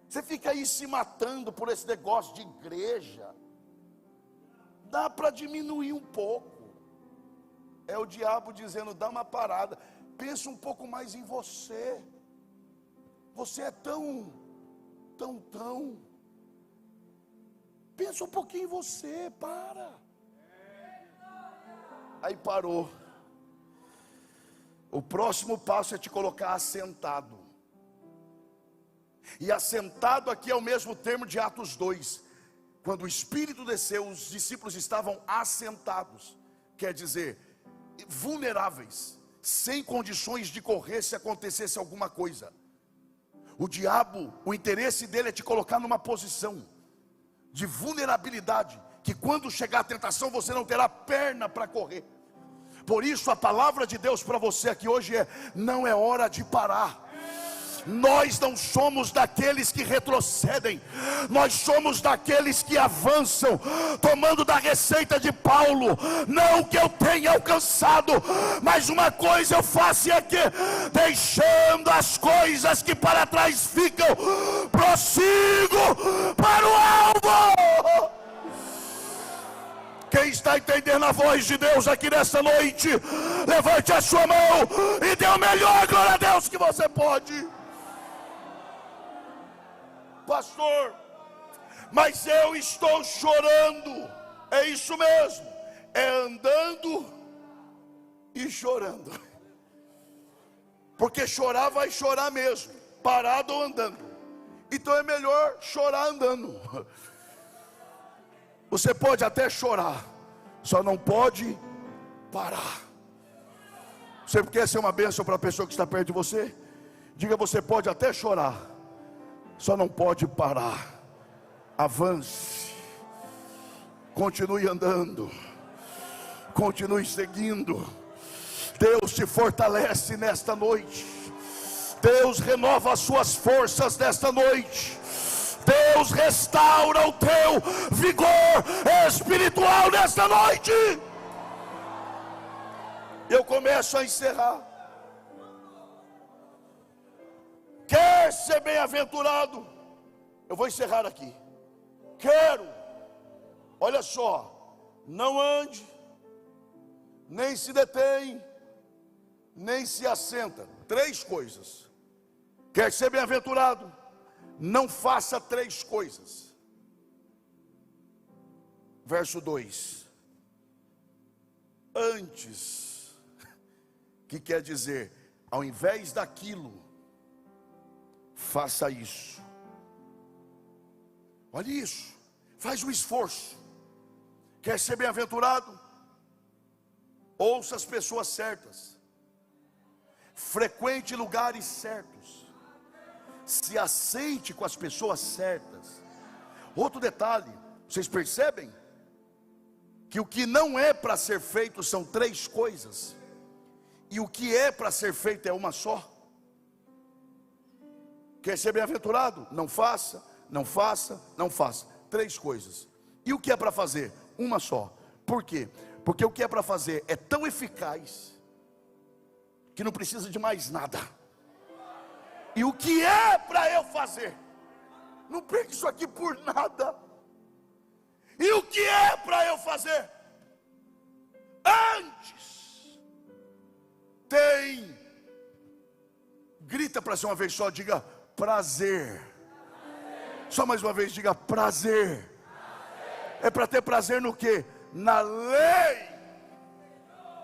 Você fica aí se matando por esse negócio de igreja. Dá para diminuir um pouco. É o diabo dizendo: dá uma parada, pensa um pouco mais em você. Você é tão. Pensa um pouquinho em você, para. Aí parou. O próximo passo é te colocar assentado. E assentado aqui é o mesmo termo de Atos 2. Quando o Espírito desceu, os discípulos estavam assentados. Quer dizer, vulneráveis, sem condições de correr se acontecesse alguma coisa. O diabo, o interesse dele é te colocar numa posição de vulnerabilidade, que quando chegar a tentação você não terá perna para correr. Por isso a palavra de Deus para você aqui hoje é: não é hora de parar. Nós não somos daqueles que retrocedem, nós somos daqueles que avançam, tomando da receita de Paulo: não que eu tenha alcançado, mas uma coisa eu faço, é que deixando as coisas que para trás ficam, prossigo para o alvo. Quem está entendendo a voz de Deus aqui nessa noite, levante a sua mão e dê o melhor glória a Deus que você pode. Pastor, mas eu estou chorando. É isso mesmo, é andando e chorando. Porque chorar vai chorar mesmo, parado ou andando. Então é melhor chorar andando. Você pode até chorar, só não pode parar. Você quer ser uma bênção para a pessoa que está perto de você? Diga: você pode até chorar, só não pode parar. Avance, continue andando, continue seguindo. Deus te fortalece nesta noite. Deus renova as suas forças nesta noite. Deus restaura o teu vigor espiritual nesta noite. Eu começo a encerrar. Quer ser bem-aventurado? Eu vou encerrar aqui. Quero. Olha só, não ande, nem se detém, nem se assenta. 3 coisas. Quer ser bem-aventurado? Não faça 3 coisas. Verso 2. Antes, que quer dizer, ao invés daquilo, faça isso. Olha isso, faz um esforço. Quer ser bem-aventurado? Ouça as pessoas certas, frequente lugares certos, se aceite com as pessoas certas. Outro detalhe, vocês percebem que o que não é para ser feito são 3 coisas, e o que é para ser feito é uma só. Quer ser bem-aventurado? Não faça, não faça, não faça. 3 coisas. E o que é para fazer? Uma só. Por quê? Porque o que é para fazer é tão eficaz que não precisa de mais nada. E o que é para eu fazer, não perca isso aqui por nada. E o que é para eu fazer, antes, tem, grita para ser uma vez só, diga: prazer. Só mais uma vez, diga: prazer. É para ter prazer no quê? Na lei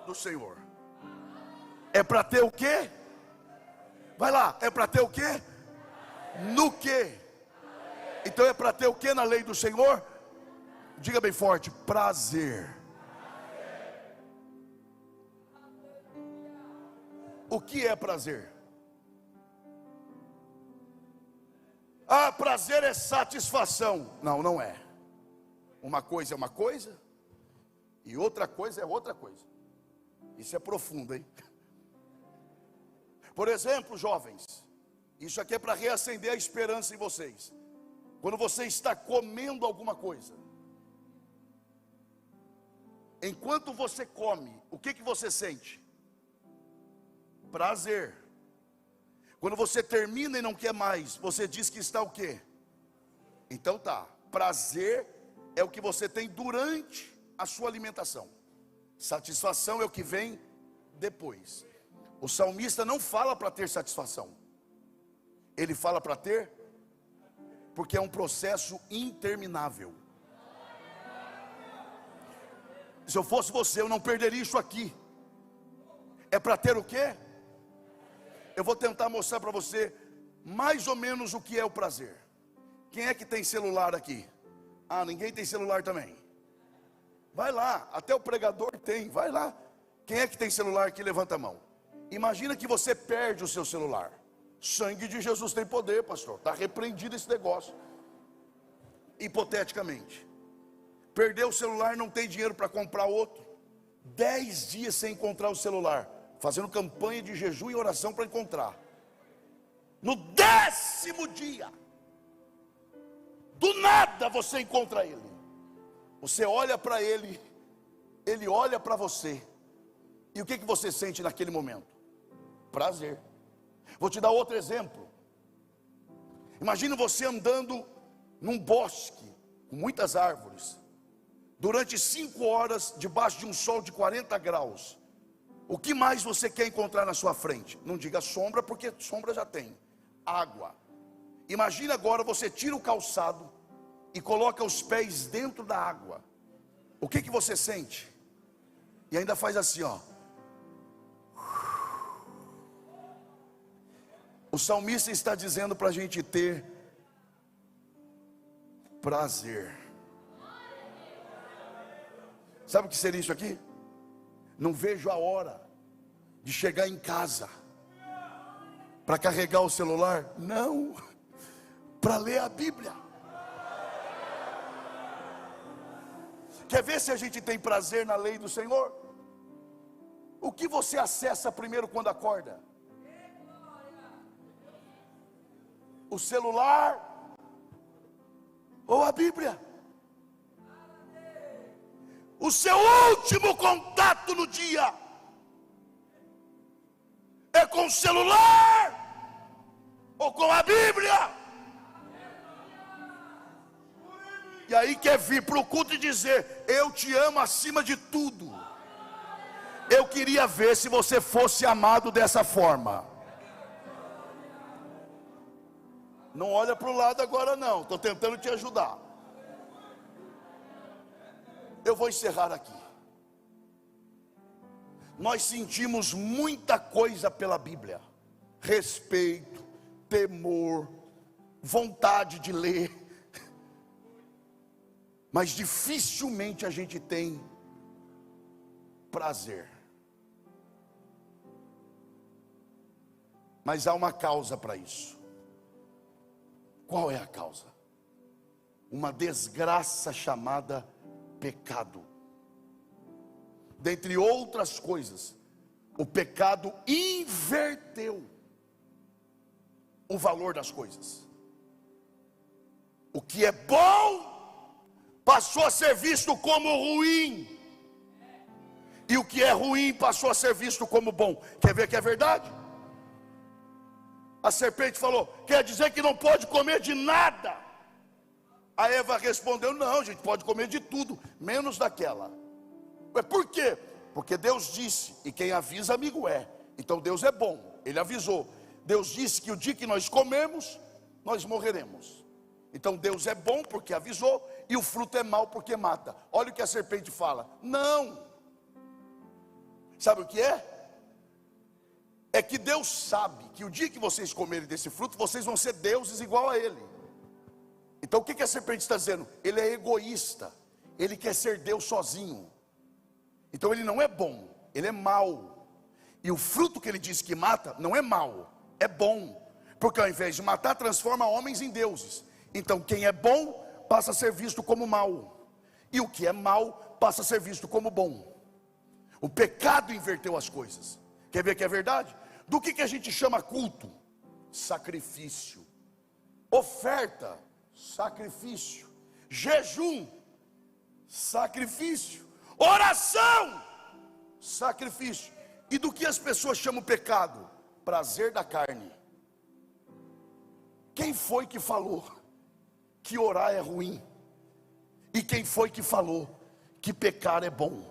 do Senhor. É para ter o quê? Vai lá, é para ter o quê? No quê? Então é para ter o quê na lei do Senhor? Diga bem forte: prazer. O que é prazer? Ah, prazer é satisfação. Não, não é. Uma coisa é uma coisa e outra coisa é outra coisa. Isso é profundo, hein? Por exemplo, jovens, isso aqui é para reacender a esperança em vocês. Quando você está comendo alguma coisa, enquanto você come, o que você sente? Prazer. Quando você termina e não quer mais, você diz que está o quê? Então tá, prazer é o que você tem durante a sua alimentação. Satisfação é o que vem depois. O salmista não fala para ter satisfação. Ele fala para ter, porque é um processo interminável. Se eu fosse você, eu não perderia isso aqui. É para ter o quê? Eu vou tentar mostrar para você mais ou menos o que é o prazer. Quem é que tem celular aqui? Ah, ninguém tem celular também. Vai lá, até o pregador tem, vai lá. Quem é que tem celular aqui? Levanta a mão. Imagina que você perde o seu celular. Sangue de Jesus tem poder, pastor. Está repreendido esse negócio. Hipoteticamente. Perdeu o celular, não tem dinheiro para comprar outro. 10 dias sem encontrar o celular. Fazendo campanha de jejum e oração para encontrar. No 10º dia, do nada você encontra ele. Você olha para ele, ele olha para você. E o que você sente naquele momento? Prazer. Vou te dar outro exemplo. Imagina você andando num bosque com muitas árvores, durante 5 horas, debaixo de um sol de 40 graus. O que mais você quer encontrar na sua frente? Não diga sombra, porque sombra já tem. Água. Imagina agora você tira o calçado e coloca os pés dentro da água. O que você sente? E ainda faz assim, ó. O salmista está dizendo para a gente ter prazer. Sabe o que seria isso aqui? Não vejo a hora de chegar em casa para carregar o celular. Não, para ler a Bíblia. Quer ver se a gente tem prazer na lei do Senhor? O que você acessa primeiro quando acorda? O celular ou a Bíblia? O seu último contato no dia é com o celular ou com a Bíblia? E aí quer vir para o culto e dizer: eu te amo acima de tudo. Eu queria ver se você fosse amado dessa forma. Não olha para o lado agora não, estou tentando te ajudar. Eu vou encerrar aqui. Nós sentimos muita coisa pela Bíblia: respeito, temor, vontade de ler, mas dificilmente a gente tem prazer. Mas há uma causa para isso. Qual é a causa? Uma desgraça chamada pecado. Dentre outras coisas, o pecado inverteu o valor das coisas. O que é bom passou a ser visto como ruim, e o que é ruim passou a ser visto como bom. Quer ver que é verdade? A serpente falou: quer dizer que não pode comer de nada? A Eva respondeu: não, a gente pode comer de tudo, menos daquela. Mas por quê? Porque Deus disse, e quem avisa amigo é. Então Deus é bom, Ele avisou. Deus disse que o dia que nós comemos, nós morreremos. Então Deus é bom porque avisou, e o fruto é mau porque mata. Olha o que a serpente fala: não. Sabe o que é? É que Deus sabe que o dia que vocês comerem desse fruto, vocês vão ser deuses igual a Ele. Então o que a serpente está dizendo? Ele é egoísta, ele quer ser Deus sozinho. Então ele não é bom, ele é mau. E o fruto que ele diz que mata não é mau, é bom. Porque ao invés de matar, transforma homens em deuses. Então quem é bom passa a ser visto como mau, e o que é mau passa a ser visto como bom. O pecado inverteu as coisas. Quer ver que é verdade? Do que a gente chama culto? Sacrifício. Oferta, sacrifício. Jejum, sacrifício. Oração, sacrifício. E do que as pessoas chamam pecado? Prazer da carne. Quem foi que falou que orar é ruim? E quem foi que falou que pecar é bom?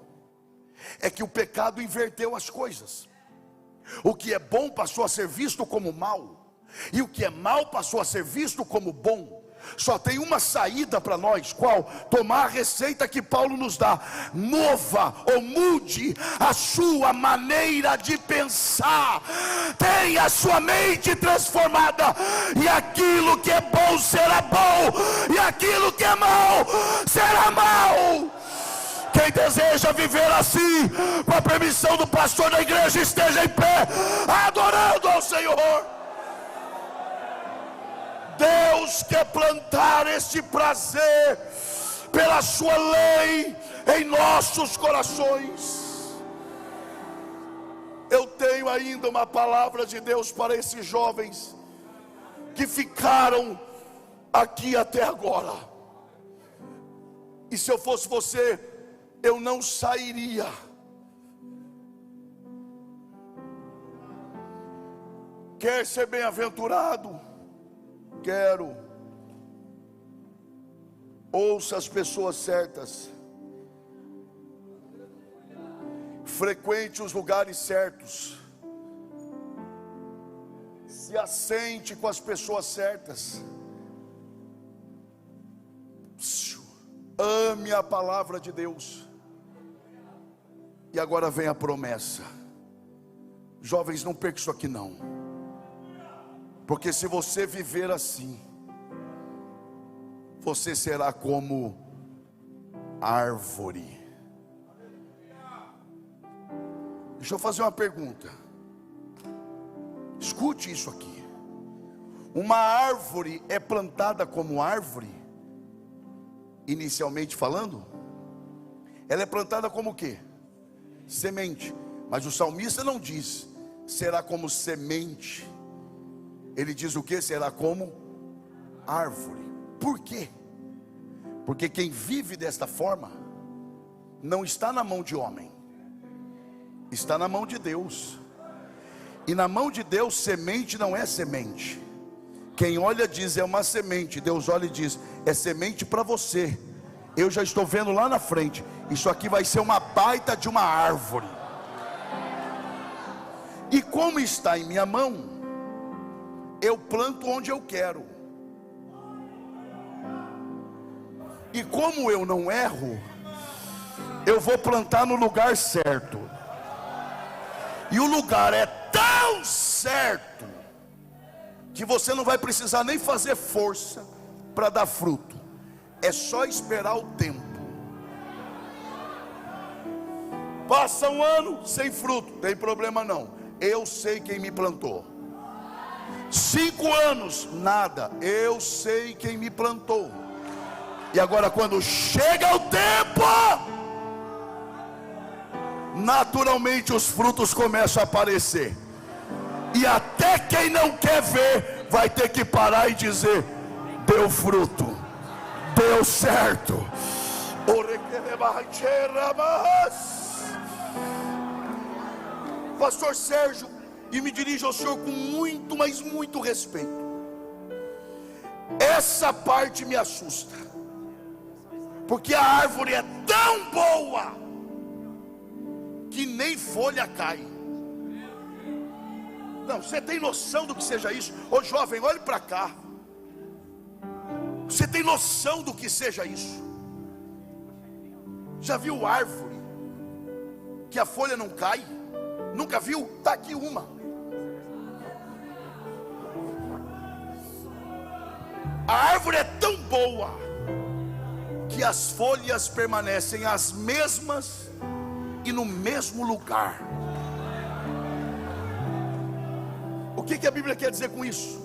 É que o pecado inverteu as coisas. O que é bom passou a ser visto como mal, e o que é mal passou a ser visto como bom. Só tem uma saída para nós: qual? Tomar a receita que Paulo nos dá. Mova ou mude a sua maneira de pensar. Tenha a sua mente transformada, e aquilo que é bom será bom, e aquilo que é mal será mal. Quem deseja viver assim, com a permissão do pastor da igreja, esteja em pé, adorando ao Senhor. Deus quer plantar este prazer pela sua lei em nossos corações. Eu tenho ainda uma palavra de Deus para esses jovens que ficaram aqui até agora. E se eu fosse você, eu não sairia. Quer ser bem-aventurado? Quero. Ouça as pessoas certas. Frequente os lugares certos. Se assente com as pessoas certas. Ame a palavra de Deus. E agora vem a promessa. Jovens, não perca isso aqui não. Porque se você viver assim, você será como árvore. Deixa eu fazer uma pergunta. Escute isso aqui. Uma árvore é plantada como árvore, inicialmente falando? Ela é plantada como o quê? Semente. Mas o salmista não diz será como semente. Ele diz o que? Será como árvore. Por quê? Porque quem vive desta forma não está na mão de homem, está na mão de Deus. E na mão de Deus, semente não é semente. Quem olha diz é uma semente. Deus olha e diz é semente para você. Eu já estou vendo lá na frente. Isso aqui vai ser uma baita de uma árvore. E como está em minha mão, eu planto onde eu quero. E como eu não erro, eu vou plantar no lugar certo. E o lugar é tão certo que você não vai precisar nem fazer força para dar fruto. É só esperar o tempo. Passa um ano sem fruto, tem problema não. Eu sei quem me plantou. 5 anos, nada. Eu sei quem me plantou. E agora quando chega o tempo, naturalmente os frutos começam a aparecer. E até quem não quer ver vai ter que parar e dizer: deu fruto, deu certo. Pastor Sérgio, e me dirijo ao senhor com muito, mas muito respeito. Essa parte me assusta, porque a árvore é tão boa que nem folha cai. Não, você tem noção do que seja isso? Ô jovem, olhe para cá. Você tem noção do que seja isso? Já viu árvore que a folha não cai? Nunca viu? Está aqui uma. A árvore é tão boa que as folhas permanecem as mesmas e no mesmo lugar. O que a Bíblia quer dizer com isso?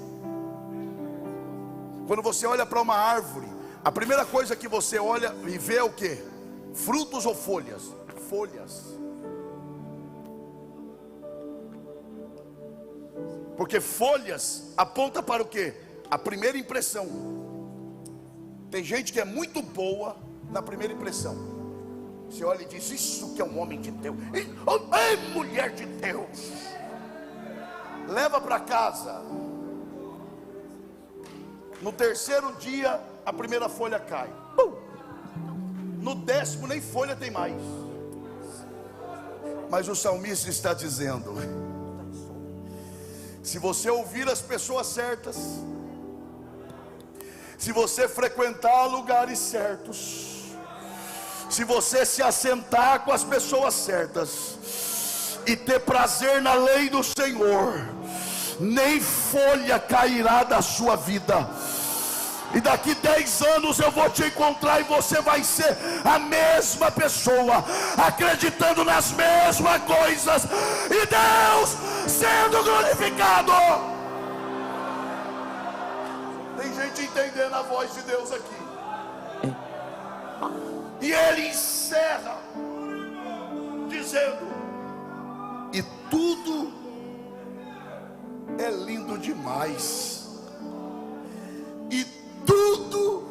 Quando você olha para uma árvore, a primeira coisa que você olha e vê é o que? Frutos ou folhas? Folhas. Porque folhas aponta para o que? A primeira impressão. Tem gente que é muito boa na primeira impressão. Você olha e diz: isso que é um homem de Deus, é mulher de Deus. Leva para casa. No terceiro dia a primeira folha cai. No 10º nem folha tem mais. Mas o salmista está dizendo: se você ouvir as pessoas certas, se você frequentar lugares certos, se você se assentar com as pessoas certas e ter prazer na lei do Senhor, nem folha cairá da sua vida. E daqui 10 anos eu vou te encontrar e você vai ser a mesma pessoa, acreditando nas mesmas coisas, e Deus sendo glorificado. Tem gente entendendo a voz de Deus aqui. E ele encerra dizendo: e tudo é lindo demais, e tudo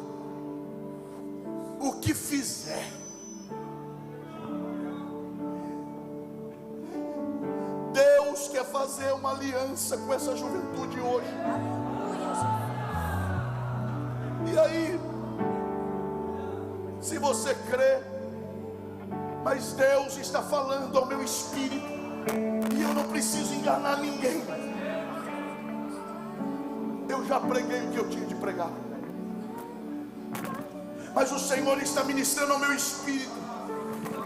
o que fizer, Deus quer fazer uma aliança com essa juventude hoje. E aí, se você crê, mas Deus está falando ao meu espírito, e eu não preciso enganar ninguém, eu já preguei o que eu tinha de pregar. Mas o Senhor está ministrando ao meu espírito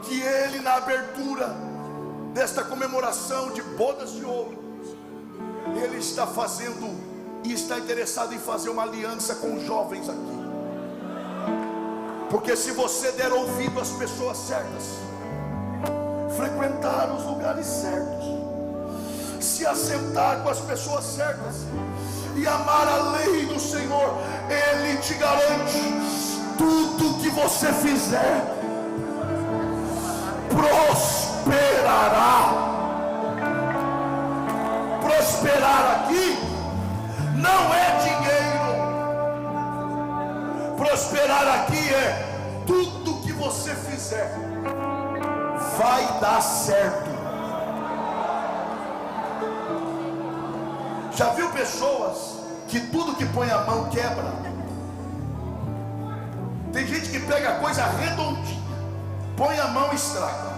que Ele, na abertura desta comemoração de bodas de ouro, Ele está fazendo e está interessado em fazer uma aliança com os jovens aqui. Porque se você der ouvido às pessoas certas, frequentar os lugares certos, se assentar com as pessoas certas e amar a lei do Senhor, Ele te garante: tudo que você fizer prosperará. Prosperar aqui não é dinheiro. Prosperar aqui é tudo que você fizer vai dar certo. Já viu pessoas que tudo que põe a mão quebra? Tem gente que pega a coisa redondinha, põe a mão e estraga.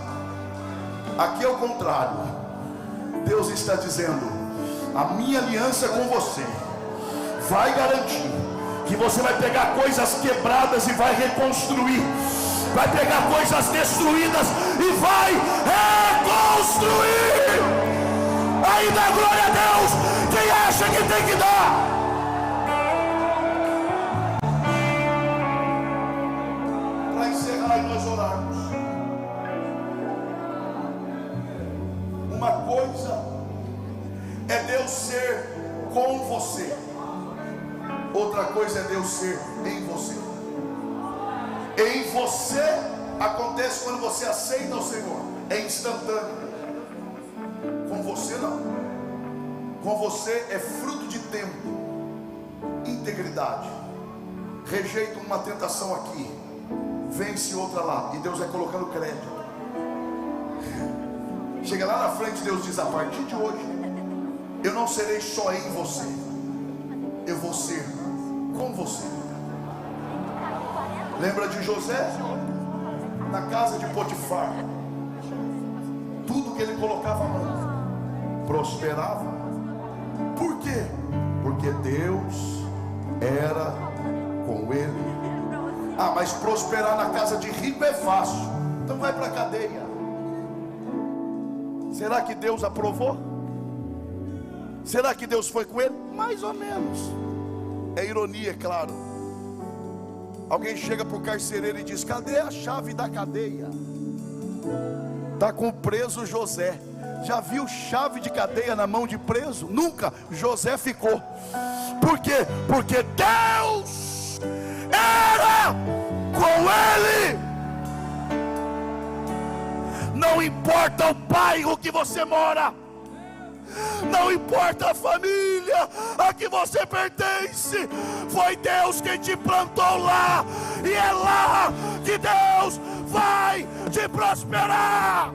Aqui é o contrário. Deus está dizendo: a minha aliança com você vai garantir que você vai pegar coisas quebradas e vai reconstruir, vai pegar coisas destruídas e vai reconstruir. Aí dá glória a Deus quem acha que tem que dar. Para encerrar e nós orarmos, uma coisa é Deus ser com você, outra coisa é Deus ser em você. Em você acontece quando você aceita o Senhor, é instantâneo. Com você não. Com você é fruto de tempo, integridade. Rejeita uma tentação aqui, vence outra lá, e Deus vai colocando crédito. Chega lá na frente, Deus diz: a partir de hoje eu não serei só em você, eu vou ser com você. Lembra de José? Na casa de Potifar, tudo que ele colocava a mão prosperava. Por quê? Porque Deus era com ele. Ah, mas prosperar na casa de rico é fácil. então vai para a cadeia. Será que Deus aprovou? Será que Deus foi com ele? Mais ou menos. É ironia, é claro. Alguém chega para o carcereiro e diz: cadê a chave da cadeia? Está com o preso José. Já viu chave de cadeia na mão de preso? Nunca. José ficou. Por quê? Porque Deus era com ele. Não importa o bairro que você mora, não importa a família a que você pertence, foi Deus quem te plantou lá, e é lá que Deus vai te prosperar.